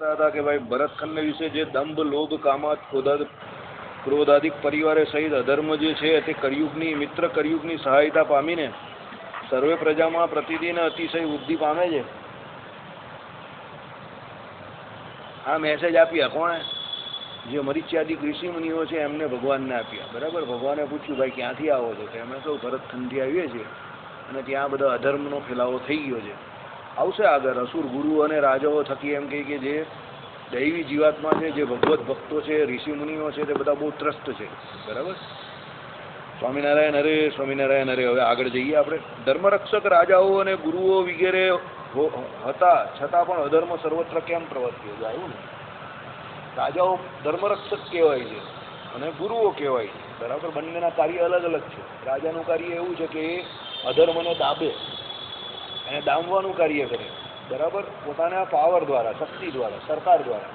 હતા કે ભાઈ ભરતખંડ વિશે જે દંભ લોભ કામાત ક્રોધાદિક પરિવારે સહિત અધર્મ જે છે તે કળિયુગની મિત્ર કળિયુગની સહાયતા પામીને સર્વે પ્રજામાં પ્રતિદિન અતિશય વૃદ્ધિ પામે છે. આ મેસેજ આપ્યા કોણે? જે મરીચ્યાદિક ઋષિ મુનિઓ છે એમને ભગવાનને આપ્યા. બરાબર. ભગવાને પૂછ્યું ભાઈ ક્યાંથી આવો છો? કે અમે તો ભરતખંડથી આવીએ છીએ અને ત્યાં બધા અધર્મનો ફેલાવો થઈ ગયો છે. આવશે આગળ અસુર ગુરુ અને રાજાઓ થકી એમ કે જે દૈવી જીવાત્મા છે, જે ભગવત ભક્તો છે, ઋષિ મુનિઓ છે, તે બધા બહુ ત્રસ્ત છે. બરાબર. સ્વામિનારાયણ હરે, સ્વામિનારાયણ હરે. હવે આગળ જઈએ આપણે. ધર્મરક્ષક રાજાઓ અને ગુરુઓ વગેરે હતા છતાં પણ અધર્મ સર્વત્ર કેમ પ્રવર્ત્યો? આવ્યું ને, રાજાઓ ધર્મરક્ષક કહેવાય છે અને ગુરુઓ કહેવાય છે. બરાબર. બંનેના કાર્ય અલગ અલગ છે. રાજાનું કાર્ય એવું છે કે એ અધર્મને દાબે અને દામવાનું કાર્ય કરે. બરાબર. પોતાના પાવર દ્વારા, શક્તિ દ્વારા, સરકાર દ્વારા.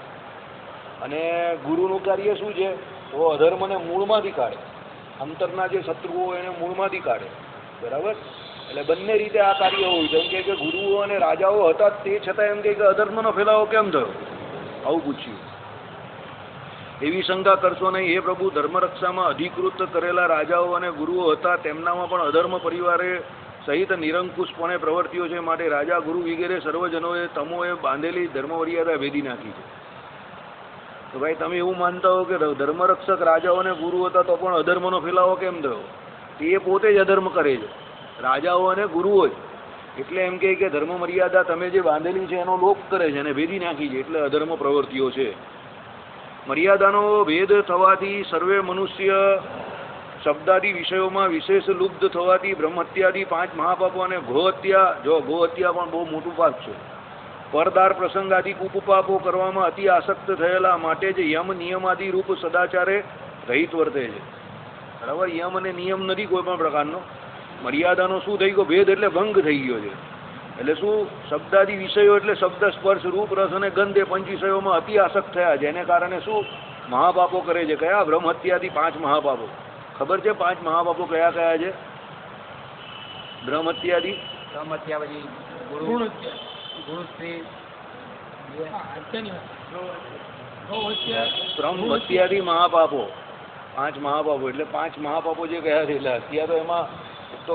અને ગુરુનું કાર્ય શું છે? તો અધર્મને મૂળમાંથી કાઢે. અંતરના જે શત્રુઓ એને મૂળમાંથી કાઢે. બરાબર. એટલે બંને રીતે આ કાર્ય હોય છે. એમ કે ગુરુઓ અને રાજાઓ હતા તે છતાં એમ કે અધર્મનો ફેલાવો કેમ થયો? આવું પૂછ્યું. એવી શંકા કરશો નહીં હે પ્રભુ. ધર્મરક્ષામાં અધિકૃત કરેલા રાજાઓ અને ગુરુઓ હતા, તેમનામાં પણ અધર્મ પરિવારે સહિત નિરંકુશપણે પ્રવર્ત્યો છે. માટે રાજા ગુરુ વગેરે સર્વજનોએ તમોએ બાંધેલી ધર્મમર્યાદા ભેદી નાખી છે. તો ભાઈ તમે એવું માનતા હો કે ધર્મરક્ષક રાજાઓ અને ગુરુ હતા તો પણ અધર્મનો ફેલાવો કેમ થયો? તે પોતે જ અધર્મ કરે છે, રાજાઓ અને ગુરુઓ જ. એટલે એમ કે ધર્મ મર્યાદા તમે જે બાંધેલી છે એનો લોપ કરે છે અને ભેદી નાખી છે, એટલે અધર્મ પ્રવૃત્તિઓ છે. મર્યાદાનો ભેદ થવાથી સર્વે મનુષ્ય શબ્દાદી વિષયોમાં વિશેષ લુપ્ત થવાથી બ્રહ્મહત્યાદી 5 મહાપાપો અને ગોહત્યા, જો ગોહત્યા પણ બહુ મોટું પાપ છે, પરદાર પ્રસંગાદી ઉપપાપો કરવામાં અતિ આસક્ત થયેલા માટે જ યમ નિયમાદિ રૂપ સદાચારે રહિત વર્તે છે. બરાબર. યમ અને નિયમ નથી કોઈ પણ પ્રકારનો. મર્યાદાનો શું થઈ ગયો? ભેદ એટલે ભંગ થઈ ગયો છે. એટલે શું? શબ્દાદી વિષયો એટલે શબ્દ, સ્પર્શ, રૂપ, રસ અને ગંધ એ 5 વિષયોમાં અતિ આસક્ત થયા, જેને કારણે શું મહાપાપો કરે છે. કયા? બ્રહ્મહત્યાદી 5 મહાપાપો. ખબર છે 5 મહાપાપો કયા કયા છે? બ્રહ્મહત્યાદી, બ્રહ્મહત્યાદી મહાપાપો 5 મહાપાપો. એટલે 5 મહાપાપો જે કયા છે? એટલે હત્યા તો એમાં તો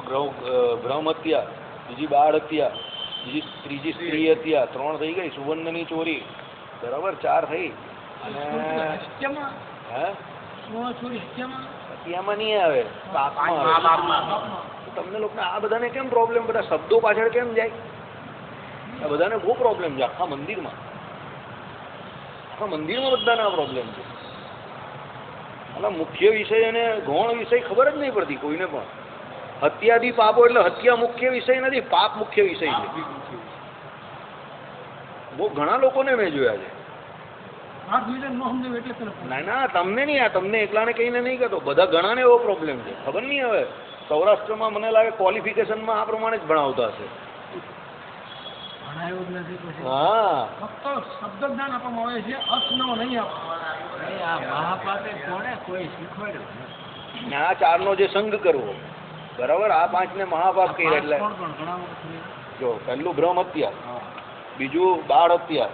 બ્રહ્મહત્યા, બીજી બાળ હત્યા, ત્રીજી સ્ત્રી હત્યા, 3 થઈ ગઈ. સુવર્ણની ચોરી. બરાબર. 4 થઈ. અને હત્યામાં નહીં આવે, તમને લોકોને આ બધાને કેમ પ્રોબ્લેમ? બધા શબ્દો પાછળ કેમ જાય? આ બધાને બહુ પ્રોબ્લેમ છે. આખા મંદિરમાં બધાને આ પ્રોબ્લેમ છે. એટલે મુખ્ય વિષય અને ગૌણ વિષય ખબર જ નહીં પડતી કોઈને પણ. હત્યાદી પાપો એટલે હત્યા મુખ્ય વિષય નથી, પાપ મુખ્ય વિષય છે. બહુ ઘણા લોકોને મેં જોયા છે. ના ના, તમને નહીં, આ તમને એકલાને કહીને નહીં કહેતો, બધા ઘણાને એવો પ્રોબ્લેમ છે. ખબર નહીં હવે સૌરાષ્ટ્રમાં મને લાગે ક્વોલિફિકેશનમાં આ પ્રમાણે જ ભણાવતા હશે. હા, શબ્દ જ્ઞાન આપવામાં આવે છે, અર્થ નહીં આપવામાં. આ 4નો જે સંગ કરવો. બરાબર. આ 5ને મહાપાપ કહે. એટલે જો પહેલું બ્રહ્મ હત્યા, બીજું બાળ હત્યા,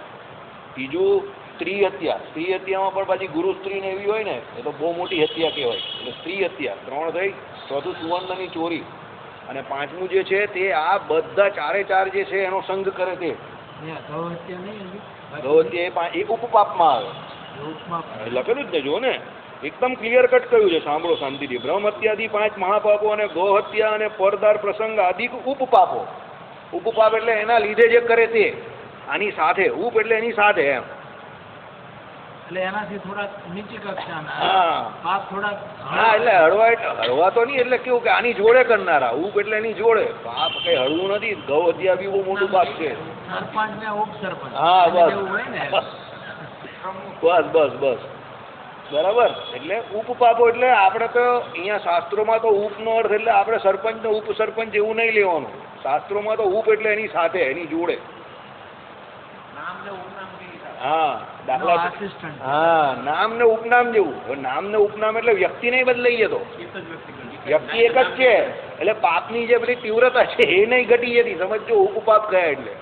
ત્રીજું સ્ત્રી હત્યા. સ્ત્રી હત્યામાં પણ પાછી ગુરુ સ્ત્રી ને એવી હોય ને, એ તો બહુ મોટી હત્યા કહેવાય. એટલે સ્ત્રી હત્યા 3 થઈ. ચોથું સુવર્ણની ચોરી. અને 5મું જે છે તે આ બધા 4 જે છે એનો સંગ કરે તે ગૌહત્યા. એ ઉપપાપમાં આવે. લખેલું જ ને, જો ને, એકદમ ક્લિયર કટ કહ્યું છે. સાંભળો શાંતિથી. બ્રહ્મહત્યાદી 5 મહાપાપો અને ગૌહત્યા અને પરદાર પ્રસંગ આદિ ઉપપાપો. ઉપપાપ એટલે એના લીધે જે કરે તે, આની સાથે. ઉપ એટલે એની સાથે એમ. એટલે એનાથી થોડા નીચી કક્ષાના પાપ થોડા. હા, એટલે હળવા તો નહીં. એટલે કેવું કે આની જોડે કરનારા. ઉપ એટલે એની જોડે. પાપ કઈ હળવું નથી. ગૌહત્યા બી બહુ મોટું પાપ છે. સરપંચ ને ઉપસરપંચ. હા, બસ બસ બસ બસ. બરાબર. એટલે ઉપપાપો એટલે આપણે તો અહીંયા શાસ્ત્રોમાં તો ઉપનો અર્થ એટલે આપણે સરપંચ ને ઉપસરપંચ એવું નહીં લેવાનું. શાસ્ત્રોમાં તો ઉપ એટલે એની સાથે, એની જોડે. હા, દાખલા. હા, નામ ને ઉપનામ જેવું. નામ ને ઉપનામ એટલે વ્યક્તિ નહીં બદલાઈ જતો, વ્યક્તિ એક જ છે. એટલે પાપની જે બધી તીવ્રતા છે એ નહીં ઘટી જતી. સમજો ઉપપાપ કહે એટલે.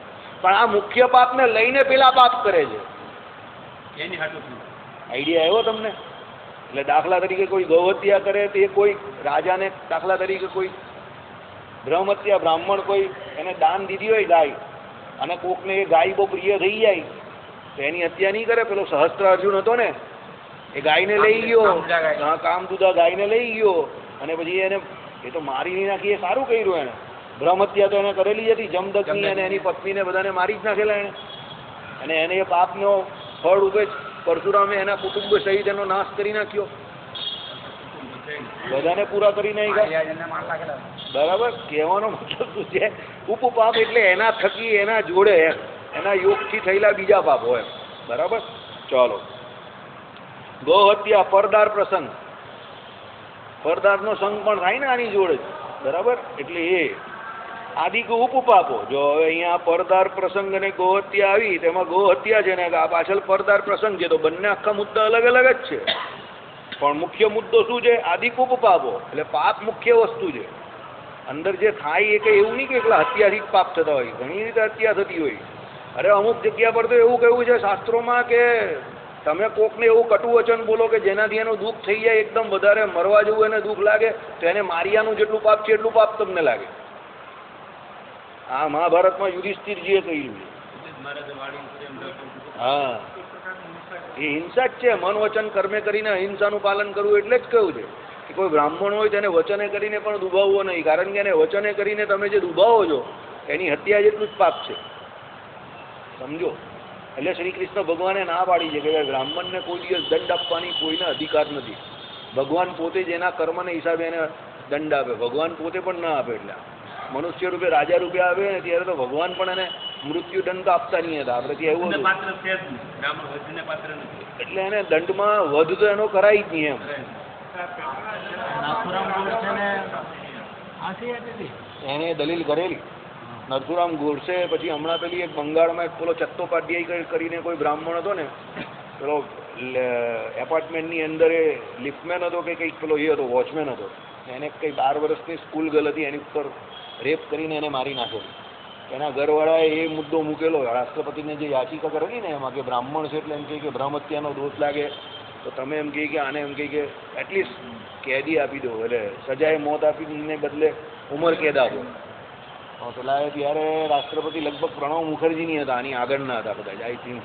પણ આ મુખ્ય પાપને લઈને પેલા પાપ કરે છે. આઈડિયા આવ્યો તમને? એટલે દાખલા તરીકે કોઈ ગૌહત્યા કરે તો એ કોઈ રાજાને, દાખલા તરીકે કોઈ બ્રહ્મહત્યા બ્રાહ્મણ કોઈ એને દાન દીધી હોય ગાય, અને કોકને એ ગાય બહુ પ્રિય થઈ જાય તો એની હત્યા નહીં કરે? પેલો સહસ્ત્રાર્જુન હતો ને, એ ગાયને લઈ ગયો, કામદુધા ગાયને લઈ ગયો, અને પછી એને એ તો મારી નહીં નાખી, એ સારું કર્યું એને. બ્રહ્મહત્યા તો એને કરેલી હતી, જમદગ્નિ અને એની પત્નીને બધાને મારી જ નાખેલા એને. અને એને એ પાપનો ફળ રૂપે પરશુરામે એના કુટુંબ સહિત એનો નાશ કરી નાખ્યો, બધાને પૂરા કરી નાખ્યા. બરાબર? કહેવાનો મતલબ શું છે? ઉપપાપ એટલે એના થકી એના જોડે એના યોગથી થયેલા બીજા પાપો એમ. બરાબર? ચાલો, ગૌહત્યા, પરદાર પ્રસંગ, પરદારનો સંગ પણ થાય ને આની જોડે. બરાબર? એટલે એ આદિક ઉપપાપો. જો હવે અહીંયા પરદાર પ્રસંગ અને ગૌહત્યા આવી, તેમાં ગૌહત્યા છે ને આ પાછળ પરદાર પ્રસંગ છે, તો બંને આખા મુદ્દા અલગ અલગ જ છે. પણ મુખ્ય મુદ્દો શું છે? આદિક ઉપપાપો. એટલે પાપ મુખ્ય વસ્તુ છે. અંદર જે થાય એ કંઈ એવું નહીં કે એકલા હત્યાથી જ પાપ થતા હોય, ઘણી રીતે હત્યા થતી હોય. અરે અમુક જગ્યા પર તો એવું કહ્યું છે શાસ્ત્રોમાં કે તમે કોકને એવું કટુ વચન બોલો કે જેનાથી એનું દુઃખ થઈ જાય, એકદમ વધારે મરવા જેવું એને દુઃખ લાગે, તો એને મારિયાનું જેટલું પાપ છે એટલું પાપ તમને લાગે. આ મહાભારતમાં યુધિષ્ઠિરજીએ કહ્યું. હા, એ હિંસા જ છે. મન વચન કર્મે કરીને અહિંસાનું પાલન કરવું એટલે જ કહ્યું છે કે કોઈ બ્રાહ્મણ હોય તેને વચને કરીને પણ દુભાવવો નહીં, કારણ કે એને વચને કરીને તમે જે દુભાવો છો એની હત્યા જેટલું જ પાપ છે. સમજો? એટલે શ્રી કૃષ્ણ ભગવાને ના પાડી છે કે બ્રાહ્મણને કોઈ દિવસ દંડ આપવાની કોઈને અધિકાર નથી. ભગવાન પોતે જ એના કર્મને હિસાબે એને દંડ આપે, ભગવાન પોતે પણ ના આપે. એટલે મનુષ્ય રૂપે રાજા રૂપે આવે ને ત્યારે તો ભગવાન પણ એને મૃત્યુ દંડ તો આપતા નહીં હતા. આપણે ત્યાં એવું એટલે એને દંડમાં વધ તો એનો કરાય જ નહીં એમ. એને દલીલ કરેલી નરસુરામ ગોડસે. પછી હમણાં પેલી એક બંગાળમાં એક પેલો ચત્તોપાધ્યાય કરીને કોઈ બ્રાહ્મણ હતો ને, પેલો એપાર્ટમેન્ટની અંદર એ લિફ્ટમેન હતો કે કંઈક, પેલો એ હતો વોચમેન હતો, એને કંઈ 12 વર્ષની સ્કૂલ ગર્લ હતી, એની ઉપર રેપ કરીને એને મારી નાખેલી. એના ઘરવાળાએ એ મુદ્દો મૂકેલો રાષ્ટ્રપતિને જે યાચિકા કરેલી ને એમાં, કે બ્રાહ્મણ છે એટલે એમ કહે કે બ્રહ્મહત્યાનો દોષ લાગે તો તમે એમ કહે કે આને એમ કહે કે એટલીસ્ટ કેદી આપી દો, એટલે સજાએ મોત આપીને બદલે ઉંમર કેદ આપો. પેલા ત્યારે રાષ્ટ્રપતિ લગભગ પ્રણવ મુખર્જીની હતા, આની આગળના હતા બધા આઈ થિંક.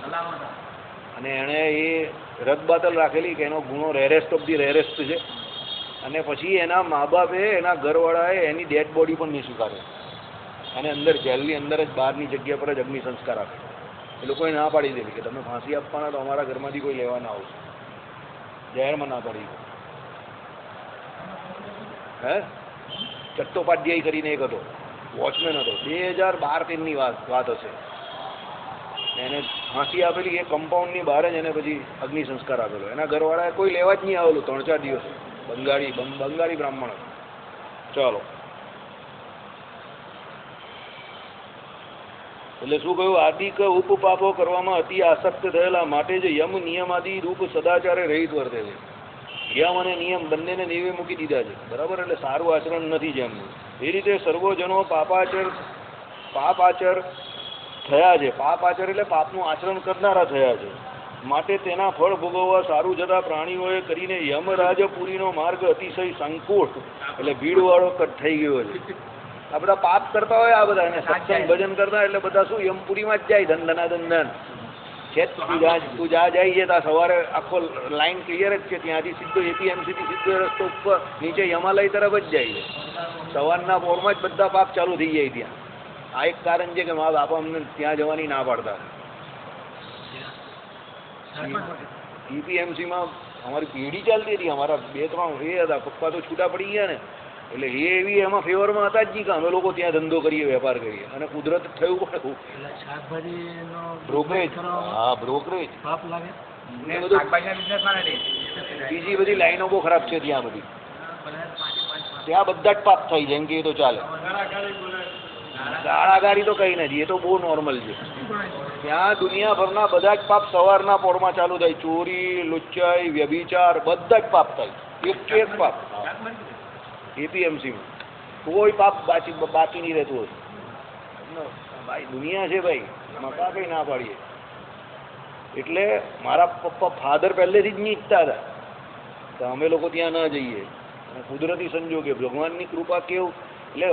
અને એણે એ રદબાતલ રાખેલી કે એનો ગુનો રેરેસ્ટ ઓફ ધી રેરેસ્ટ છે. અને પછી એના મા બાપે, એના ઘરવાળાએ એની ડેડ બોડી પણ નહીં સ્વીકારે, અને અંદર જેલની અંદર જ બહારની જગ્યા પર જ અગ્નિ સંસ્કાર આપે. એ લોકોએ ના પાડી દીધી કે તમે ફાંસી આપવાના તો અમારા ઘરમાંથી કોઈ લેવા ના આવશે. જાહેરમાં ના પાડી. હે, ચટ્ટોપાધ્યાય કરીને એક હતો, વોચમેન હતો, 2012-13ની વાત હશે. એને ફાંસી આપેલી એ કમ્પાઉન્ડની બહાર જ એને પછી અગ્નિ સંસ્કાર આપેલો. એના ઘરવાળાએ કોઈ લેવા જ નહીં આવેલું 3-4 દિવસ. બંગાળી બ્રાહ્મણ. ચાલો, એટલે શું કહ્યું? આદિક ઉપપાપો કરવામાં અતિ આસક્ત થયેલા માટે જ યમ નિયમાદિ રૂપ સદાચારે રહિત વર્તે છે. યમ અને નિયમ બંનેને નેવે મૂકી દીધા છે. બરાબર? એટલે સારું આચરણ નથી જેમનું. એ રીતે સર્વજનો પાપાચર થયા છે. પાપાચર એટલે પાપનું આચરણ કરનારા થયા છે. માટે તેના ફળ ભોગવવા સારું જતા પ્રાણીઓએ કરીને યમરાજપુરીનો માર્ગ અતિશય સંકુળ એટલે ભીડવાળો થઈ ગયો છે. આ બધા પાપ કરતા હોય, આ બધા એને સત્સંગ ભજન કરતા એટલે બધા શું યમપુરીમાં જ જાય, ધન છે. તું જાય છે ત્યાં સવારે આખો લાઈન ક્લિયર જ છે, ત્યાંથી સીધો એપીએમસીથી સીધો રસ્તો ઉપર નીચે યમાલય તરફ જ જાય છે. સવારના પોરમાં જ બધા પાપ ચાલુ થઈ જાય ત્યાં. આ એક કારણ છે કે મા બાપા અમને ત્યાં જવાની ના પાડતા. ઈપીએમસીમાં અમારી પેઢી ચાલતી હતી, અમારા 2-3 એ હતા, પપ્પા તો છૂટા પડી ગયા ને, એટલે એ એવી એમાં ફેવરમાં હતા જ નહીં કે અમે લોકો ત્યાં ધંધો કરીએ, વેપાર કરીએ. અને કુદરત થયું પણ બ્રોકરેજ. હા, બ્રોકરેજ. બીજી બધી લાઈનો બહુ ખરાબ છે ત્યાં બધી. ત્યાં બધા જ પાપ થઈ જાય કે એ તો ચાલે. ગાળાગાળી તો કઈ નથી, એ તો બહુ નોર્મલ છે. ત્યાં દુનિયાભરના બધા જ પાપ સવારના પોરમાં ચાલુ થાય. ચોરી, લુચ્ચાઈ, વ્યભિચાર બધા જ પાપ થાય, એક પાપ. એપીએમસીમાં કોઈ પાપ બાકી નહીં રહેતું હોય. ભાઈ દુનિયા છે ભાઈ, એમાં પાપ ના પાડીએ. એટલે મારા પપ્પા ફાધર પહેલેથી જ નહીં ઈચ્છતા હતા તો અમે લોકો ત્યાં ન જઈએ. અને કુદરતી સંજોગે ભગવાનની કૃપા કેવું એટલે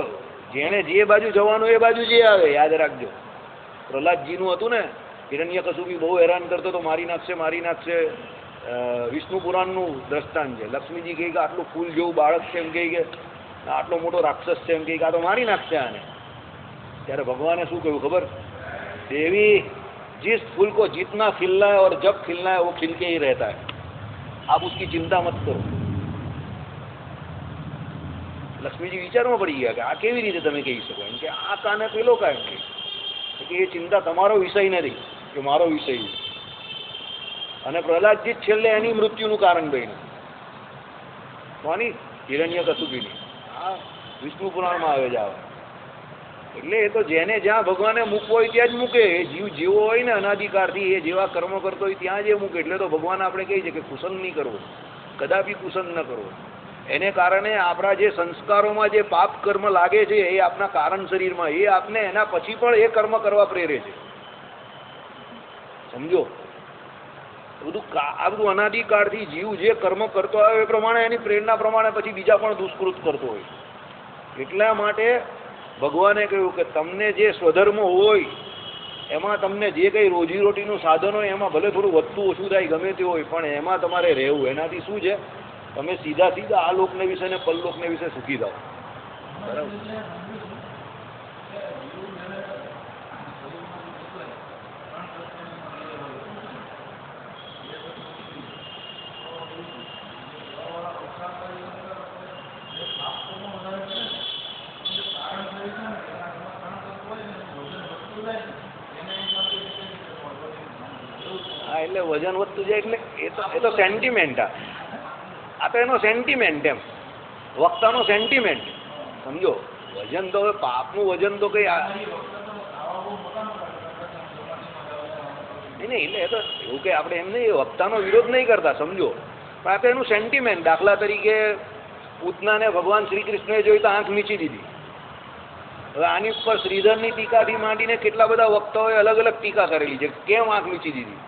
જેણે જે બાજુ જવાનું એ બાજુ જે આવે. યાદ રાખજો, પ્રહલાદજીનું હતું ને, હિરણ્યકશુપી બહુ હેરાન કરતો તો મારી નાખશે મારી નાખશે. વિષ્ણુ પુરાણનું દ્રષ્ટાંત છે. લક્ષ્મીજી કહે કે આટલું ફૂલ જેવું બાળક છે એમ કહે કે આટલો મોટો રાક્ષસ છે એમ કહે કે આ તો મારી નાખશે આને. ત્યારે ભગવાને શું કહ્યું ખબર? देवी जिस फूल को जितना खिलना है और जब खिलना है वो खिल के ही रहता है, आप उसकी चिंता मत करो. લક્ષ્મીજી વિચારમાં પડી ગયા કે આ કેવી રીતે તમે કહી શકો એમ કે આ કાને પેલો કામ કે એ ચિંતા તમારો વિષય નથી કે મારો વિષય છે. અને પ્રહલાદજી છેલ્લે એની મૃત્યુનું કારણ બન્યું. કોની? હિરણ્યકશુપીની. આ વિષ્ણુ પુરાણમાં આવે જ આવે. એટલે એ તો જેને જ્યાં ભગવાને મૂકવો હોય ત્યાં જ મૂકે. એ જીવ જેવો હોય ને અનાદિકાળથી એ જેવા કર્મ કરતો હોય ત્યાં જ એ મૂકે. એટલે તો ભગવાન આપણે કહે છે કે કુસન નહીં કરવો, કદાપી કુસન ન કરવો. એને કારણે આપણા જે સંસ્કારોમાં જે પાપ કર્મ લાગે છે એ આપણા કારણ શરીરમાં એ આપને એના પછી પણ એ કર્મ કરવા પ્રેરે છે. સમજો, આ બધું અનાદિકાળથી જીવ જે કર્મ કરતો હોય એ પ્રમાણે એની પ્રેરણા પ્રમાણે પછી બીજા પણ દુષ્કૃત કરતો હોય. એટલા માટે ભગવાને કહ્યું કે તમને જે સ્વધર્મ હોય એમાં તમને જે કંઈ રોજીરોટીનું સાધન હોય એમાં ભલે થોડું વધતું ઓછું થાય ગમે તે હોય પણ એમાં તમારે રહેવું. એનાથી શું છે? તમે સીધા સીધા આ લોકને વિશે ને પરલોકને વિશે સુખી થાવ. બરાબર? હા, એટલે વજન વધતું જાય એટલે એ તો સેન્ટિમેન્ટ. આ તો એનો સેન્ટિમેન્ટ એમ, વક્તાનો સેન્ટિમેન્ટ. સમજો, વજન તો હવે પાપનું વજન તો કઈ નહીં. એટલે એ તો એવું કે આપણે એમ નહીં વક્તાનો વિરોધ નહીં કરતા, સમજો, પણ આ તો એનું સેન્ટિમેન્ટ. દાખલા તરીકે પૂતનાને ભગવાન શ્રી કૃષ્ણએ જોઈ તો આંખ મીચી દીધી. હવે આની ઉપર શ્રીધરની ટીકાથી માંડીને કેટલા બધા વક્તાઓએ અલગ અલગ ટીકા કરેલી છે કેમ આંખ મીચી દીધી.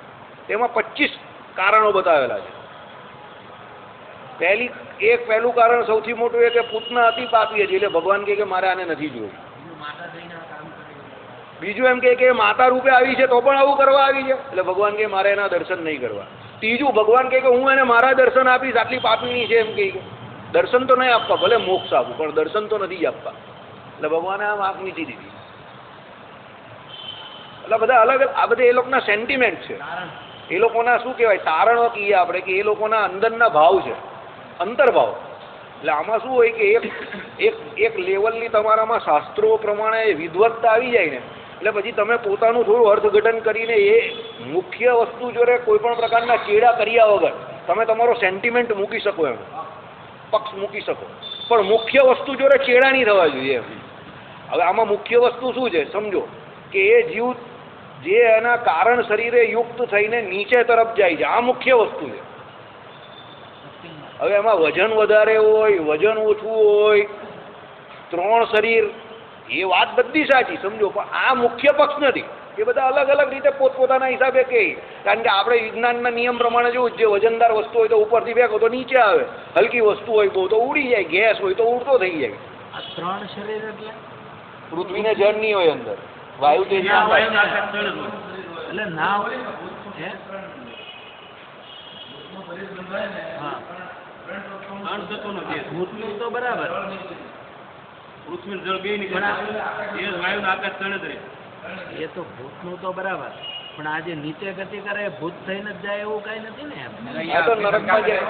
તેમાં 25 કારણો બતાવેલા છે. પહેલું કારણ સૌથી મોટું એ કે પૂતના અતિ પાપી હતી એટલે ભગવાન કહે કે મારે આને નથી જોયું. બીજું એમ કે માતા રૂપે આવી છે તો પણ આવું કરવા આવી છે એટલે ભગવાન કહે મારે એના દર્શન નહીં કરવા. ત્રીજું ભગવાન કહે કે હું એને મારા દર્શન આપીશ, આટલી પાપીની છે એમ કહે દર્શન તો નહીં આપવા, ભલે મોક્ષ આપું પણ દર્શન તો નથી આપવા. એટલે ભગવાને આમ આંખ નીચી દીધી. એટલે બધા અલગ આ બધા એ લોકોના સેન્ટિમેન્ટ છે. એ લોકોના શું કહેવાય તારણો કહીએ આપણે કે એ લોકોના અંદરના ભાવ છે, અંતર્ભાવ. એટલે આમાં શું હોય કે એક લેવલની તમારામાં શાસ્ત્રો પ્રમાણે વિદ્વત્તા આવી જાય ને એટલે પછી તમે પોતાનું થોડું અર્થઘટન કરીને એ મુખ્ય વસ્તુ જોડે કોઈ પણ પ્રકારના ચેડા કર્યા વગર તમે તમારો સેન્ટિમેન્ટ મૂકી શકો, એમ પક્ષ મૂકી શકો. પણ મુખ્ય વસ્તુ જોડે ચેડા નહીં થવા જોઈએ એમ. હવે આમાં મુખ્ય વસ્તુ શું છે સમજો કે એ જીવ જે એના કારણ શરીરે યુક્ત થઈને નીચે તરફ જાય છે, આ મુખ્ય વસ્તુ છે. હવે એમાં વજન વધારે હોય, વજન ઓછું હોય, 3 શરીર, એ વાત બધી સાચી સમજો, પણ આ મુખ્ય પક્ષ નથી. એ બધા અલગ અલગ રીતે પોતપોતાના હિસાબે કહે. કારણ કે આપણે વિજ્ઞાનના નિયમ પ્રમાણે જોવું, જે વજનદાર વસ્તુ હોય તો ઉપરથી ફેંકો તો નીચે આવે, હલકી વસ્તુ હોય બહુ તો ઉડી જાય, ગેસ હોય તો ઉડતો થઈ જાય. આ 3 શરીર એટલે પૃથ્વીને જળ નહીં હોય અંદર, વાયુ તેજ એટલે ના હોય. ભૂતનું તો બરાબર, પૃથ્વી જળ બે નીકળે વાયુ આકાશ તણે જ રહે. એ તો ભૂતનું તો બરાબર, પણ આ જે નીચે ગતિ કરે ભૂત થઈને જ જાય એવું કઈ નથી ને એમ. આ તો નરકમાં જાય.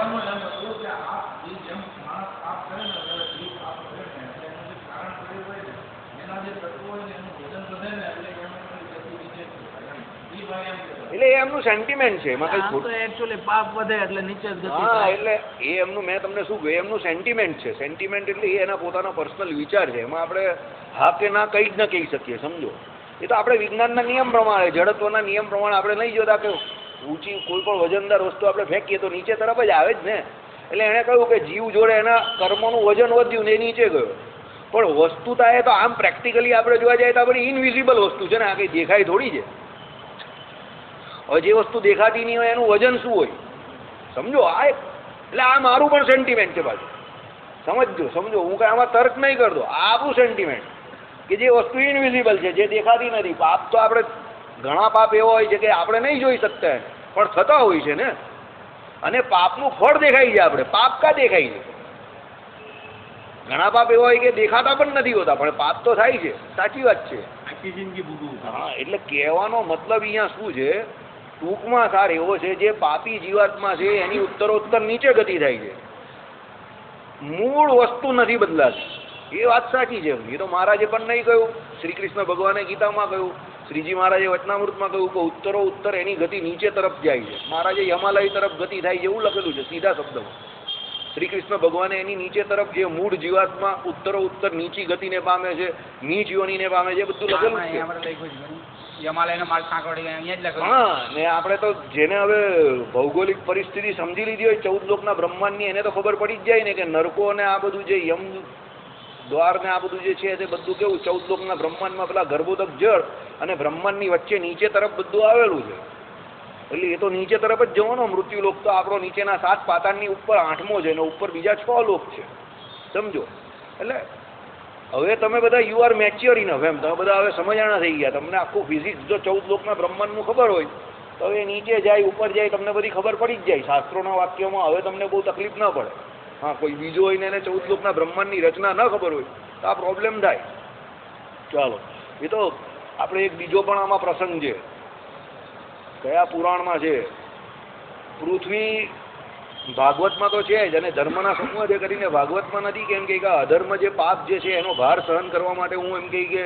એટલે એ એમનું સેન્ટિમેન્ટ છે, એમાં કઈ ખોટું. એકચ્યુઅલી પાપ વધે એટલે નીચે જ ગતિ. હા, એટલે એ એમનું મેં તમને શું કહ્યું, એમનું સેન્ટિમેન્ટ છે. સેન્ટિમેન્ટ એટલે એ એના પોતાના પર્સનલ વિચાર છે. એમાં આપણે હા કે ના કંઈ જ ન કહી શકીએ, સમજો. એ તો આપણે વિજ્ઞાનના નિયમ પ્રમાણે, જડત્વના નિયમ પ્રમાણે આપણે નહીં જોતા કે ઊંચી કોઈ પણ વજનદાર વસ્તુ આપણે ફેંકીએ તો નીચે તરફ જ આવે જ ને. એટલે એણે કહ્યું કે જીવ જોડે એના કર્મોનું વજન વધ્યું ને એ નીચે ગયો. પણ વસ્તુતા એ તો આમ પ્રેક્ટિકલી આપણે જોવા જાય તો આપણી ઇનવિઝિબલ વસ્તુ છે ને, આ કંઈ દેખાય થોડી છે. હવે જે વસ્તુ દેખાતી નહીં હોય એનું વજન શું હોય? સમજો આ એટલે આ મારું પણ સેન્ટિમેન્ટ છે પાછું. સમજો હું કઈ આમાં તર્ક નહીં કરતો. આ આપણું સેન્ટિમેન્ટ કે જે વસ્તુ ઇનવિઝિબલ છે, જે દેખાતી નથી. પાપ તો આપણે ઘણા પાપ એવા હોય છે કે આપણે નહીં જોઈ શકતા પણ થતા હોય છે ને. અને પાપનું ફળ દેખાય છે. આપણે પાપ કા દેખાય છે? ઘણા પાપ એવા હોય કે દેખાતા પણ નથી હોતા પણ પાપ તો થાય છે. સાચી વાત છે. આખી જિંદગી ભોગવવું. હા, એટલે કહેવાનો મતલબ અહીંયા શું છે? ટૂંકમાં સાર એવો છે જે પાપી જીવાત્મા છે એની ઉત્તરોત્તર નીચે ગતિ થાય છે. મૂળ વસ્તુ નથી બદલાતી. એ વાત સાચી છે. એ તો મહારાજે પણ નહીં કહ્યું, શ્રી કૃષ્ણ ભગવાને ગીતામાં કહ્યું, શ્રીજી મહારાજે વચનામૃતમાં કહ્યું કે ઉત્તરો ઉત્તર એની ગતિ નીચે તરફ જાય છે. મહારાજે હિમાલય તરફ ગતિ થાય છે એવું લખેલું છે સીધા શબ્દમાં. શ્રી કૃષ્ણ ભગવાને એની નીચે તરફ જે મૂળ જીવાત્મા ઉત્તરો ઉત્તર નીચી ગતિને પામે છે, નીચ યોનીને પામે છે, બધું લખેલું છે. હા, ને આપણે તો જેને હવે ભૌગોલિક પરિસ્થિતિ સમજી લીધી હોય 14 લોકના બ્રહ્માંડની, એને તો ખબર પડી જ જાય ને કે નરકો અને આ બધું જે યમ દ્વાર ને આ બધું જે છે તે બધું કેવું 14 લોકના બ્રહ્માંડમાં પેલા ગર્ભોદક જળ અને બ્રહ્માંડની વચ્ચે નીચે તરફ બધું આવેલું છે. એટલે એ તો નીચે તરફ જ જવાનો. મૃત્યુ લોક તો આપણો નીચેના 7 પાતાળની ઉપર 8મો છે ને ઉપર બીજા 6 લોક છે. સમજો. એટલે હવે તમે બધા યુ આર મેચ્યોર ઇનફ એમ. તમે બધા હવે સમજાણા થઈ ગયા. તમને આખું ફિઝિક્સ જો 14 લોકના બ્રહ્માંડનું ખબર હોય તો હવે નીચે જાય ઉપર જાય તમને બધી ખબર પડી જ જાય. શાસ્ત્રોના વાક્યોમાં હવે તમને બહુ તકલીફ ન પડે. હા, કોઈ બીજો હોય ને એને 14 લોકના બ્રહ્માંડની રચના ન ખબર હોય તો આ પ્રોબ્લેમ થાય. ચાલો, એ તો આપણે એક બીજો પણ આમાં પ્રસંગ છે. કયા પુરાણમાં છે? પૃથ્વી ભાગવતમાં તો છે જ અને ધર્મના સમૂહ જે કરીને ભાગવતમાં નથી કેમ કે અધર્મ જે પાપ જે છે એનો ભાર સહન કરવા માટે હું એમ કહી કે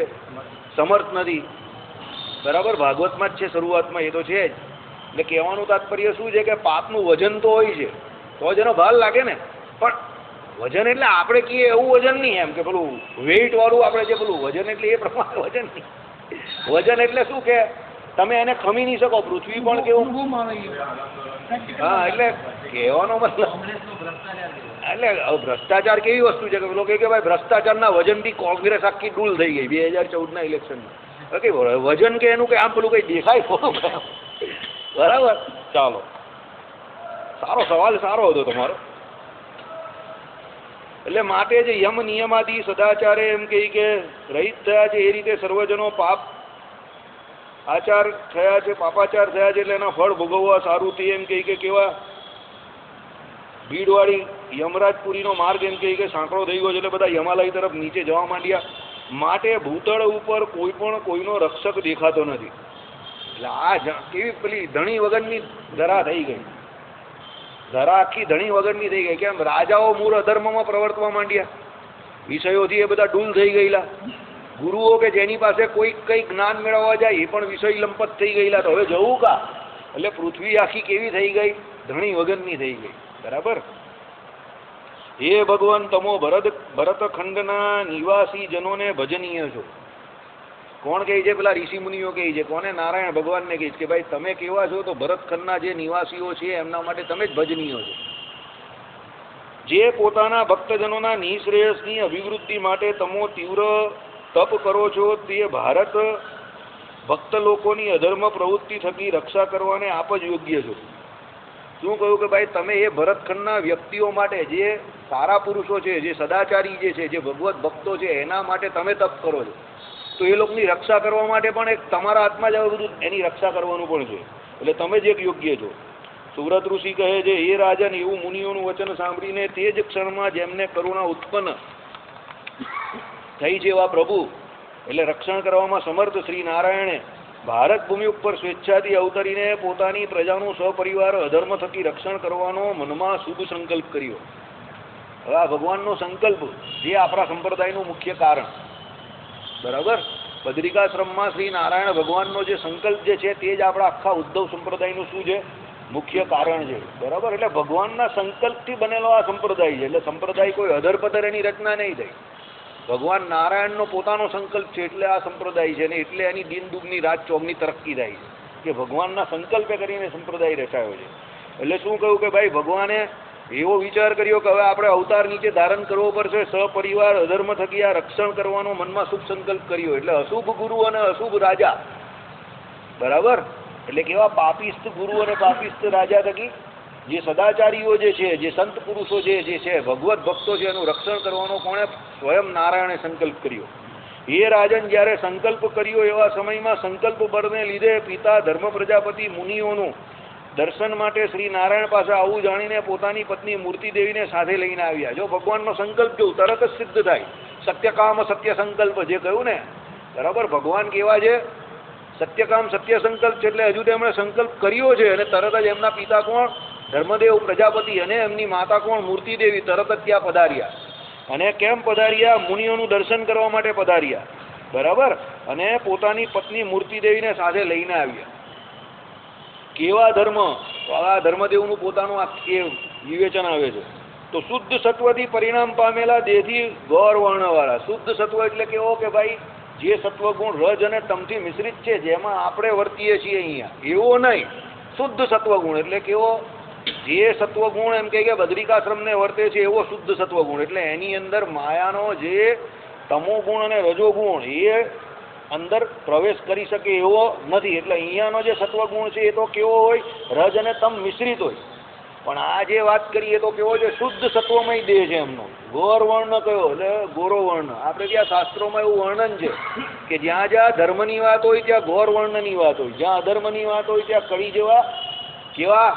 સમર્થ નથી. બરાબર, ભાગવતમાં જ છે શરૂઆતમાં, એ તો છે જ. એટલે કહેવાનું તાત્પર્ય શું છે કે પાપનું વજન તો હોય છે તો જ એનો ભાર લાગે ને. પણ વજન એટલે આપણે કહીએ એવું વજન નહીં એમ કે પેલું વેઇટ વાળું આપણે જે પેલું વજન એટલે એ પ્રમાણે વજન નહીં. વજન એટલે શું કે તમે એને ખમી નહીં શકો. પૃથ્વી પણ કેવું, હા, એટલે કહેવાનો મતલબ એટલે ભ્રષ્ટાચાર કેવી વસ્તુ છે કે લોકો કે ભાઈ ભ્રષ્ટાચારના વજનથી કોંગ્રેસ આખી ડૂલ થઈ ગઈ 2014ના ઇલેક્શનમાં. કે વજન કે એનું કે આમ પેલું કઈ દેખાય ખોટું. બરાબર, ચાલો, સારો સવાલ સારો હતો તમારો. એટલે માટે જે યમ નિયમાદી સદાચારે એમ કહી કે રહિત થયા છે એ રીતે સર્વજનો પાપ આચાર થયા છે, પાપાચાર થયા છે એટલે એના ફળ ભોગવવા સારું તે એમ કહી કે કેવા ભીડવાળી યમરાજપુરીનો માર્ગ એમ કહી કે સાંકળો થઈ ગયો છે એટલે બધા હિમાલય તરફ નીચે જવા માંડ્યા. માટે ભૂતળ ઉપર કોઈ પણ કોઈનો રક્ષક દેખાતો નથી. એટલે આ કેવી પેલી ધણી વગરની ધરા થઈ ગઈ. ધરા આખી ધણી વગરની થઈ ગઈ. કેમ? રાજાઓ મૂળ અધર્મમાં પ્રવર્તવા માંડ્યા. વિષયોથી એ બધા ડૂલ થઈ ગયેલા. ગુરુઓ કે જેની પાસે કોઈ કંઈ જ્ઞાન મેળવવા જાય એ પણ વિષય લંપત થઈ ગયેલા. તો હવે જવું કા? એટલે પૃથ્વી આખી કેવી થઈ ગઈ? ધણી વગરની થઈ ગઈ. બરાબર. હે ભગવાન, તમો ભરતખંડના નિવાસી જનોને ભજનીય છો. કોણ કહે છે? પેલા ઋષિ મુનિઓ કહે છે. કોને? નારાયણ ભગવાનને કહે છે કે ભાઈ તમે કેવા છો તો ભરતખંડના જે નિવાસીઓ છે એમના માટે તમે જ ભજનીય છો. જે પોતાના ભક્તજનોના નિશ્રેયસની અભિવૃદ્ધિ માટે તમો તીવ્ર તપ કરો છો તે ભારત ભક્ત લોકોની અધર્મ પ્રવૃત્તિ થકી રક્ષા કરવાને આપ જ યોગ્ય છો. શું કહ્યું કે ભાઈ તમે એ ભરતખંડના વ્યક્તિઓ માટે જે સારા પુરુષો છે, જે સદાચારી જે છે, જે ભગવત ભક્તો છે એના માટે તમે તપ કરો છો તો એ લોકોની રક્ષા કરવા માટે પણ એક તમારા હાથમાં જ બધું એની રક્ષા કરવાનું પણ છે. એટલે તમે જ એક યોગ્ય છો. સુવ્રત ઋષિ કહે છે, એ રાજન એવું મુનિઓનું વચન સાંભળીને તે જ ક્ષણમાં જેમને કરુણા ઉત્પન્ન થઈ છે એવા પ્રભુ એટલે રક્ષણ કરવામાં સમર્થ શ્રી નારાયણે ભારત ભૂમિ ઉપર સ્વેચ્છાથી અવતરીને પોતાની પ્રજાનું સપરિવાર અધર્મ થકી રક્ષણ કરવાનો મનમાં શુભ સંકલ્પ કર્યો. હવે આ ભગવાનનો સંકલ્પ જે આપણા સંપ્રદાયનું મુખ્ય કારણ. બરાબર. બદ્રિકાશ્રમમાં શ્રી નારાયણ ભગવાનનો જે સંકલ્પ જે છે તે જ આપણા આખા ઉદ્ધવ સંપ્રદાયનું શું છે? મુખ્ય કારણ છે. બરાબર. એટલે ભગવાનના સંકલ્પથી બનેલો આ સંપ્રદાય છે. એટલે સંપ્રદાય કોઈ અધરપધર એની રચના નહીં થઈ. ભગવાન નારાયણનો પોતાનો સંકલ્પ છે એટલે આ સંપ્રદાય છે ને એટલે એની દિન દુગની રાત ચોગની તરક્કી થાય છે કે ભગવાનના સંકલ્પે કરીને સંપ્રદાય રચાયો છે. એટલે શું કહ્યું કે ભાઈ ભગવાને એવો વિચાર કર્યો કે હવે આપણે અવતાર નીચે ધારણ કરવો પડશે, સપરિવાર અધર્મ થકી આ રક્ષણ કરવાનો મનમાં શુભ સંકલ્પ કર્યો. એટલે અશુભ ગુરુ અને અશુભ રાજા. બરાબર. એટલે કેવા પાપિસ્ત ગુરુ અને પાપિસ્ત રાજા થકી જે સદાચારીઓ જે છે, જે સંત પુરુષો જે છે, ભગવત ભક્તો છે, એનું રક્ષણ કરવાનો કોણે? સ્વયં નારાયણે સંકલ્પ કર્યો. એ રાજન જ્યારે સંકલ્પ કર્યો એવા સમયમાં સંકલ્પ બળને લીધે પિતા ધર્મ પ્રજાપતિ મુનિઓનું દર્શન માટે શ્રી નારાયણ પાસે આવું જાણીને પોતાની પત્ની મૂર્તિ દેવીને સાથે લઈને આવ્યા. જો ભગવાનનો સંકલ્પ જો તરત જ સિદ્ધ થાય. સત્યકામ સત્ય સંકલ્પ જે કહ્યું ને, બરાબર, ભગવાન કેવા છે? સત્યકામ સત્ય સંકલ્પ છે. એટલે હજુ તેમણે સંકલ્પ કર્યો છે અને તરત જ એમના પિતા કોણ? ધર્મદેવ પ્રજાપતિ અને એમની માતા કોણ? મૂર્તિ દેવી તરત જ ત્યાં પધાર્યા. અને કેમ પધાર્યા? મુનિઓનું દર્શન કરવા માટે પધાર્યા, બરાબર, અને પોતાની પત્ની મૂર્તિ દેવીને સાથે લઈને આવ્યા. કેવા ધર્મ? તો આ ધર્મદેવનું પોતાનું આ વિવેચન આવે છે. તો શુદ્ધ સત્વથી પરિણામ પામેલા દેહથી ગૌર વર્ણવાળા. શુદ્ધ સત્વ એટલે કેવો? કે ભાઈ જે સત્વગુણ રજ અને તમથી મિશ્રિત છે, જેમાં આપણે વર્તીએ છીએ અહીંયા, એવો નહીં. શુદ્ધ સત્વગુણ એટલે કેવો? જે સત્વગુણ એમ કે બદ્રિકાશ્રમને વર્તે છે એવો શુદ્ધ સત્વગુણ. એટલે એની અંદર માયાનો જે તમોગુણ અને રજોગુણ એ અંદર પ્રવેશ કરી શકે એવો નથી. એટલે અહીંયાનો જે સત્વગુણ છે એ તો કેવો હોય? રજ અને તમ મિશ્રિત હોય. પણ આ જે વાત કરીએ તો કેવો છે? શુદ્ધ સત્વમય દેહ છે એમનો. ગૌર વર્ણ કયો? એટલે ગોરો વર્ણ. આપણે ત્યાં શાસ્ત્રોમાં એવું વર્ણન છે કે જ્યાં જ્યાં ધર્મની વાત હોય ત્યાં ગૌર વર્ણની વાત હોય, જ્યાં અધર્મની વાત હોય ત્યાં કડી જેવા કેવા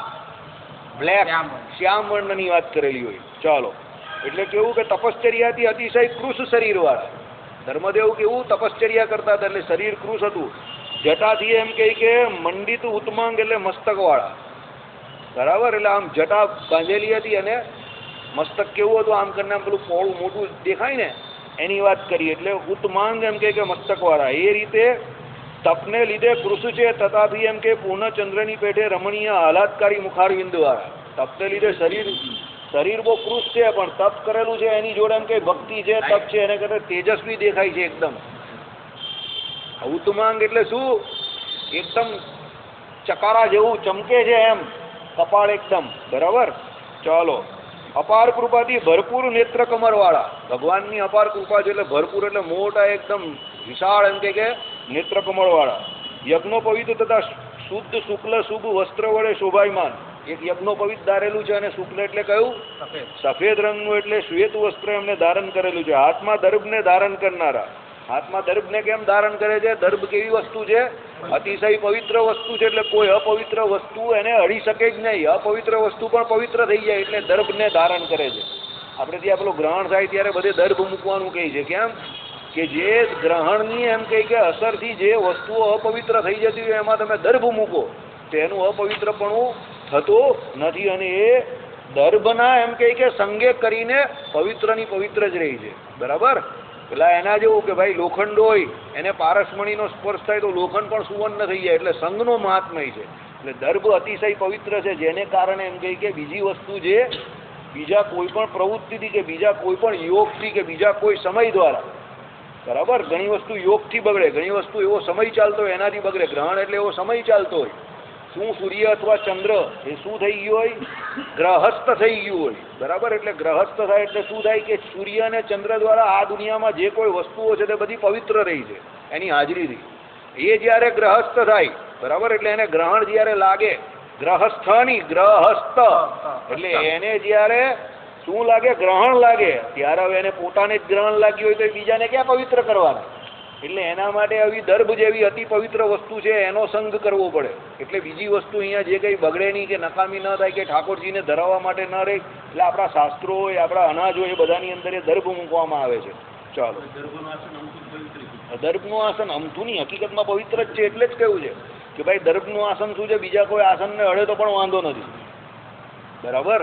બ્લેક શ્યામ વર્ણની વાત કરેલી હોય. ચાલો, એટલે કેવું કે તપશ્ચર્યાથી અતિશય કૃશ શરીર વાળા. ધર્મદેવ કેવું તપશ્ચર્યા કરતા હતા એટલે શરીર કૃશ હતું. જટાથી એમ કહે કે મંડિત ઉત્માંગ એટલે મસ્તક વાળા, બરાબર. એટલે આમ જટા બાંધેલી હતી અને મસ્તક કેવું હતું? આમ કરીને આમ પેલું પોળું મોટું દેખાય ને, એની વાત કરી. એટલે ઉત્માંગ એમ કે મસ્તક વાળા. એ રીતે તપને લીધે કૃષ છે. તથાપી એમ કે પૂર્ણચંદ્રની પેઠે રમણીય આહલાદકારી મુખારવિંદ વાળા. તપને લીધે શરીર બહુ કૃષ છે, પણ તપ કરેલું છે એની જોડે એમ કે ભક્તિ છે, તપ છે, એને કરતા તેજસ્વી દેખાય છે એકદમ. ઉત્માંગ એટલે શું? એકદમ ચકારા જેવું ચમકે છે એમ કપાળ એકદમ, બરાબર. ચાલો, અપાર કૃપાથી ભરપૂર નેત્ર કમર વાળા. ભગવાનની અપાર કૃપા છે એટલે ભરપૂર એટલે મોટા એકદમ વિશાળ એમ કે નેત્ર કમળ વાળા. યજ્ઞોપવિત તથા શુદ્ધ શુક્લ શુભ વસ્ત્ર વડે શોભાયમાન. એક યજ્ઞોપવિત ધારેલું છે અને શુક્લ એટલે કયું? સફેદ રંગનું એટલે શ્વેત વસ્ત્ર એમને ધારણ કરેલું છે. હાથમાં દર્ભને ધારણ કરનારા. હાથમાં દર્ભને કેમ ધારણ કરે છે? દર્ભ કેવી વસ્તુ છે? અતિશય પવિત્ર વસ્તુ છે. એટલે કોઈ અપવિત્ર વસ્તુ એને અડી શકે જ નહીં. અપવિત્ર વસ્તુ પણ પવિત્ર થઈ જાય એટલે દર્ભને ધારણ કરે છે. આપણે ત્યાં પેલું ગ્રહણ થાય ત્યારે બધે દર્ભ મૂકવાનું કહે છે. કેમ? કે જે ગ્રહણની એમ કહે કે અસરથી જે વસ્તુઓ અપવિત્ર થઈ જતી હોય એમાં તમે દર્ભ મૂકો તો એનું અપવિત્રપણું થતું નથી. અને એ દર્ભના એમ કહે કે સંગે કરીને પવિત્રની પવિત્ર જ રહી છે, બરાબર. પેલા એના જેવું કે ભાઈ લોખંડ હોય એને પારસમણીનો સ્પર્શ થાય તો લોખંડ પણ સુવર્ણ થઈ જાય. એટલે સંઘનો મહાત્મય છે. એટલે દર્ભ અતિશય પવિત્ર છે, જેને કારણે એમ કહે કે બીજી વસ્તુ જે બીજા કોઈ પણ પ્રવૃત્તિથી કે બીજા કોઈ પણ યોગથી કે બીજા કોઈ સમય દ્વારા, બરાબર, ઘણી વસ્તુ યોગથી બગડે, ઘણી વસ્તુ એવો સમય ચાલતો હોય એનાથી બગડે. ગ્રહણ એટલે એવો સમય ચાલતો હોય. શું સૂર્ય અથવા ચંદ્ર એ શું થઈ ગયું હોય? ગ્રહસ્થ થઈ ગયું હોય, બરાબર. એટલે ગ્રહસ્થ થાય એટલે શું થાય કે સૂર્ય અને ચંદ્ર દ્વારા આ દુનિયામાં જે કોઈ વસ્તુઓ છે તે બધી પવિત્ર રહી છે એની હાજરીથી. એ જ્યારે ગ્રહસ્થ થાય, બરાબર, એટલે એને ગ્રહણ જ્યારે લાગે, ગ્રહસ્થની ગ્રહસ્થ એટલે એને જ્યારે શું લાગે? ગ્રહણ લાગે. ત્યારે હવે એને પોતાને જ ગ્રહણ લાગ્યું હોય તો બીજાને ક્યાં પવિત્ર કરવાના? એટલે એના માટે આવી દર્ભ જેવી અતિ પવિત્ર વસ્તુ છે એનો સંગ કરવો પડે. એટલે બીજી વસ્તુ અહીંયા જે કંઈ બગડે નહીં કે નકામી ન થાય કે ઠાકોરજીને ધરાવવા માટે ન રહે, એટલે આપણા શાસ્ત્રો હોય, આપણા અનાજ હોય, એ બધાની અંદર એ દર્ભ મૂકવામાં આવે છે. ચાલો, દર્ભનું આસન અમથુની હકીકતમાં પવિત્ર જ છે. એટલે જ કહ્યું છે કે ભાઈ દર્ભનું આસન શું છે? બીજા કોઈ આસનને અડે તો પણ વાંધો નથી, બરાબર.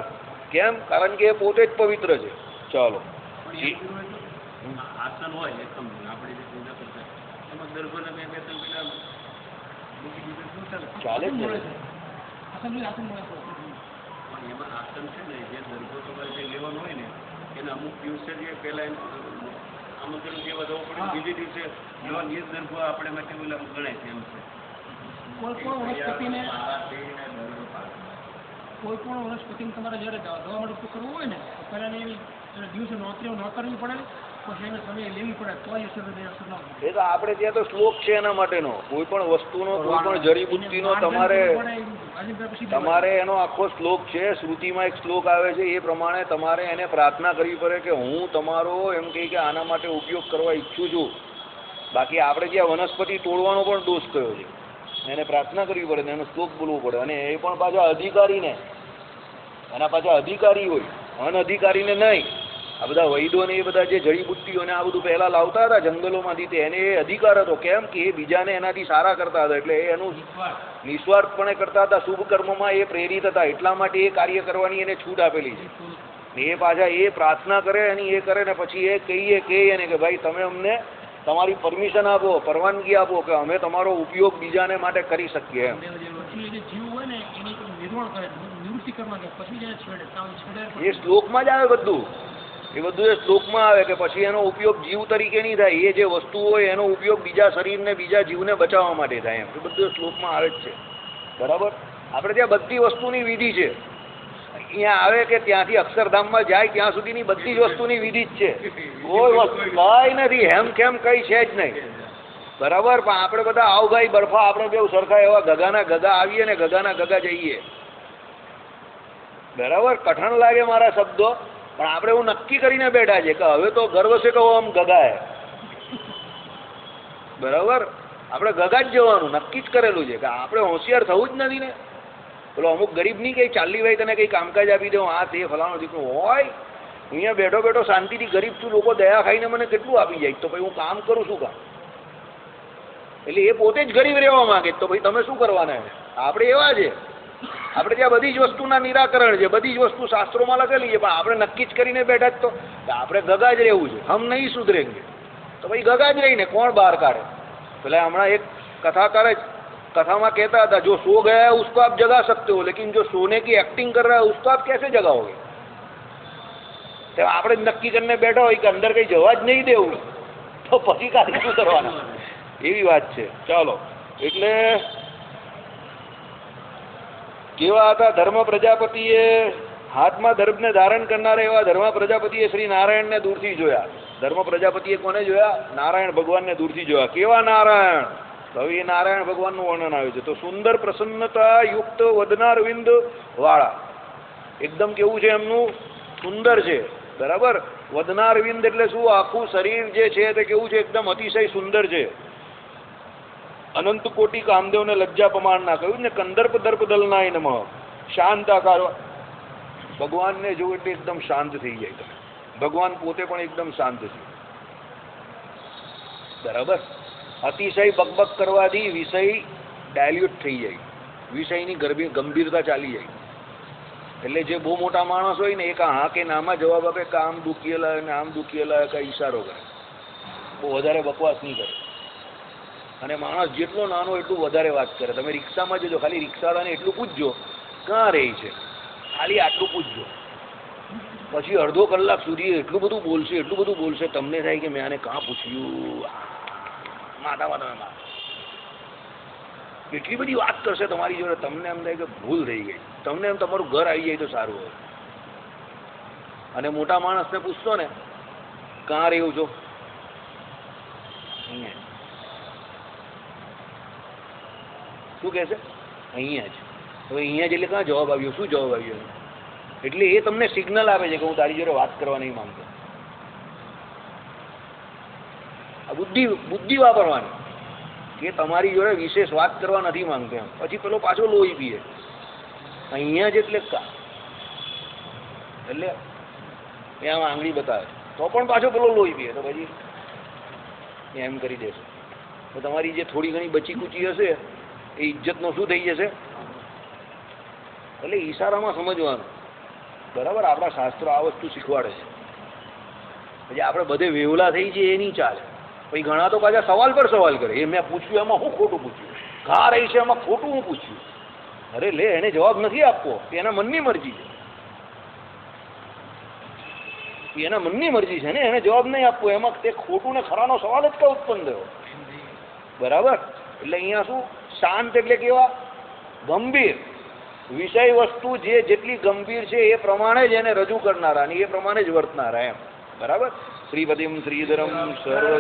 કેમ? કારણ કે એ પોતે જ પવિત્ર છે. ચાલો, આસન હોય એકદમ આપણે જે પૂજા કરતા એમાં દર્ભને બે બે ત્રણ પેલા ચાલે જ ને. એમાં આસન છે ને, જે દર્ભો તમારે જે લેવાનું હોય ને એને અમુક દિવસે જે પહેલા આમંત્રણ જેવા જવું પડે, બીજે દિવસે લેવા એ દર્ભો આપણે માટે ઓલા ગણાય છે. એમ છે કોઈ પણ વનસ્પતિને તમારે જ્યારે દવા માટે કરવું હોય ને તો પહેલાં એની દિવસે નોતરીઓ ન કરવી પડે. પછી એને સમય લેવી પડે તો એ અસર અસર ના એ તો આપણે ત્યાં તો શ્લોક છે એના માટેનો, કોઈ પણ વસ્તુનો, કોઈ પણ જડીબુટ્ટીનો તમારે એનો આખો શ્લોક છે. શ્રુતિમાં એક શ્લોક આવે છે, એ પ્રમાણે તમારે એને પ્રાર્થના કરવી પડે કે હું તમારો એમ કહી કે આના માટે ઉપયોગ કરવા ઈચ્છું છું. બાકી આપણે ત્યાં વનસ્પતિ તોડવાનો પણ દોષ કયો છે, એને પ્રાર્થના કરવી પડે ને એનો શ્લોક બોલવો પડે, અને એ પણ પાછા અધિકારીને, એના પાછા અધિકારી હોય, અનઅધિકારીને નહીં. આ બધા વૈદો ને એ બધા જે જડીબુટ્ટીઓ ને આ બધું પહેલા લાવતા હતા જંગલોમાંથી, તે એને એ અધિકાર હતો. કેમ કે એ બીજાને એનાથી સારા કરતા હતા, એટલે એ એનું નિસ્વાર્થપણે કરતા હતા, શુભ કર્મમાં એ પ્રેરિત હતા, એટલા માટે એ કાર્ય કરવાની એને છૂટ આપેલી છે. એ પાછા એ પ્રાર્થના કરે અને એ કરે ને પછી એ કહીએ ને કે ભાઈ તમે અમને તમારી પરમિશન આપો, પરવાનગી આપો કે અમે તમારો ઉપયોગ બીજાને માટે કરી શકીએ એમ. જીવ હોય ને એની નિર્માણ કરે, નિવૃત્તિ કરવા પછી છેડે એ શ્લોકમાં જ આવે બધું, એ બધું એ શ્લોકમાં આવે કે પછી એનો ઉપયોગ જીવ તરીકે નહીં થાય, એ જે વસ્તુ હોય એનો ઉપયોગ બીજા શરીરને બીજા જીવને બચાવવા માટે થાય એમ. એ બધું શ્લોકમાં આવે જ છે. બરાબર. આપણે ત્યાં બધી વસ્તુની વિધિ છે. અહીંયા આવે કે ત્યાંથી અક્ષરધામમાં જાય ત્યાં સુધીની બધી જ વસ્તુની વિધિ જ છે. કોઈ વસ્તુ કઈ નથી, હેમ ખેમ કઈ છે જ નહીં. બરાબર. પણ આપણે બધા આવભાઈ બરફા આપણે બેઉ સરખા એવા ગગાના ગગા આવીએ ને ગગાના ગગા જઈએ. બરાબર. કઠણ લાગે મારા શબ્દો, પણ આપણે એવું નક્કી કરીને બેઠા છે કે હવે તો ગર્વ છે કે આમ ગગા હે. બરાબર. આપણે ગગા જ જવાનું નક્કી જ કરેલું છે કે આપણે હોશિયાર થવું જ નથી ને. પેલો અમુક ગરીબ નહીં કઈ ચાલી ભાઈ તને કઈ કામકાજ આપી દઉં આ તે ફલાણો દીકરો હોય, અહીંયા બેઠો બેઠો શાંતિથી ગરીબ છું, લોકો દયા ખાઈને મને કેટલું આપી જાય, તો ભાઈ હું કામ કરું શું કામ? એટલે એ પોતે જ ગરીબ રહેવા માંગે, તો ભાઈ તમે શું કરવાના? આપણે એવા છે, આપણે ત્યાં બધી જ વસ્તુના નિરાકરણ છે, બધી જ વસ્તુ શાસ્ત્રોમાં લખેલી છે, પણ આપણે નક્કી જ કરીને બેઠા જ તો આપણે ગગા જ રહેવું છે. હમ નહીં સુધરેંગે, તો ભાઈ ગગા જ રહીને કોણ બહાર કાઢે? પેલા હમણાં એક કથાકાર જ कथा में कहता था जो सो गया है उसको आप जगा सकते हो, लेकिन जो सोने की एक्टिंग कर रहा है उसको आप कैसे जगाओगे? तो આપણે નક્કી કરીને બેઠા હોય કે અંદર કઈ જવા જ નહીં દેવું, તો પછી કાર્ય શું કરવાના? એવી વાત છે. ચાલો, એટલે કેવા હતા ધર્મ પ્રજાપતિએ હાથમાં ધર્મને ધારણ કરનારા એવા ધર્મ પ્રજાપતિએ શ્રી નારાયણને દૂરથી જોયા. ધર્મ પ્રજાપતિએ કોને જોયા? નારાયણ ભગવાનને દૂરથી જોયા. કેવા નારાયણ? હવે એ નારાયણ ભગવાનનું વર્ણન આવે છે. તો સુંદર પ્રસન્નતા યુક્ત વદનારવિંદ વાળા, એકદમ કેવું છે એમનું? સુંદર છે. બરાબર. વદનારવિંદ એટલે શું? આખું શરીર જે છે તે કેવું છે? એકદમ અતિશય સુંદર છે. અનંત કોટી કામદેવને લજ્જા પ્રમાણના કહ્યું ને. કંદર્પ દર્પ દલનાય નમઃ. શાંત આકાર ભગવાનને જો એટલે એકદમ શાંત થઈ જાય તમે. ભગવાન પોતે પણ એકદમ શાંત છે. બરાબર. અતિશય બકબક કરવાથી વિષય ડાયલ્યુટ થઈ જાય, વિષયની ગંભીરતા ચાલી જાય. એટલે જે બહુ મોટા માણસ હોય ને એક હા કે નામાં જવાબ આપે કે આમ દુખીએલા ને આમ દુખીએલા કઈ ઈશારો કરે, બહુ વધારે બકવાસ નહીં કરે. અને માણસ જેટલો નાનો એટલું વધારે વાત કરે. તમે રિક્ષામાં જજો, ખાલી રિક્ષાવાળાને એટલું પૂછજો ક્યાં રહી છે, ખાલી આટલું પૂછજો. પછી અડધો કલાક સુધી એટલું બધું બોલશે તમને થાય કે મેં આને કાં પૂછ્યું, માથામાં તમે માર. એટલી બધી વાત કરશે તમારી જોડે, તમને એમ થાય કે ભૂલ થઈ ગઈ, તમને એમ તમારું ઘર આવી જાય તો સારું હોય. અને મોટા માણસને પૂછશો ને કાં રહ્યું છો, અહીંયા. શું કહે છે? અહીંયા જ. હવે અહીંયા જ એટલે કાં જવાબ આવ્યો? શું જવાબ આવ્યો? એટલે એ તમને સિગ્નલ આપે છે કે હું તારી જોડે વાત કરવા નહીં માંગતો. બુદ્ધિ વાપરવાની કે તમારી જોડે વિશેષ વાત કરવા નથી માંગતો એમ. પછી પેલો પાછો લોહી પીએ અહીંયા જ એટલે કા, એટલે એ આમ આંગળી બતાવે તો પણ પાછો પેલો લોહી પીએ તો પછી એમ કરી દેશે તો તમારી જે થોડી ઘણી બચી કૂચી હશે એ ઇજ્જતનો શું થઈ જશે? એટલે ઈશારામાં સમજવાનું. બરાબર. આપણા શાસ્ત્રો આ વસ્તુ શીખવાડે છે. પછી આપણે બધે વેવલા થઈ જઈએ એ નહીં ચાલે. પછી ઘણા તો પાછા સવાલ પર સવાલ કરે. એ મેં પૂછ્યું એમાં હું ખોટું પૂછ્યું, ઘા રહી છે એમાં ખોટું હું પૂછ્યું. અરે લે, એને જવાબ નથી આપવો, એના મનની મરજી છે, એના મનની મરજી છે ને, એને જવાબ નહીં આપવો. એમાં તે ખોટું ને ખરાનો સવાલ જ ક્યાં ઉત્પન્ન થયો? બરાબર. એટલે અહીંયા શું? શાંત એટલે કેવા? ગંભીર. વિષય વસ્તુ જે જેટલી ગંભીર છે એ પ્રમાણે જ એને રજૂ કરનારા અને એ પ્રમાણે જ વર્તનારા એમ. બરાબર. શ્રીપતિમ શ્રીધરમ સર્વદે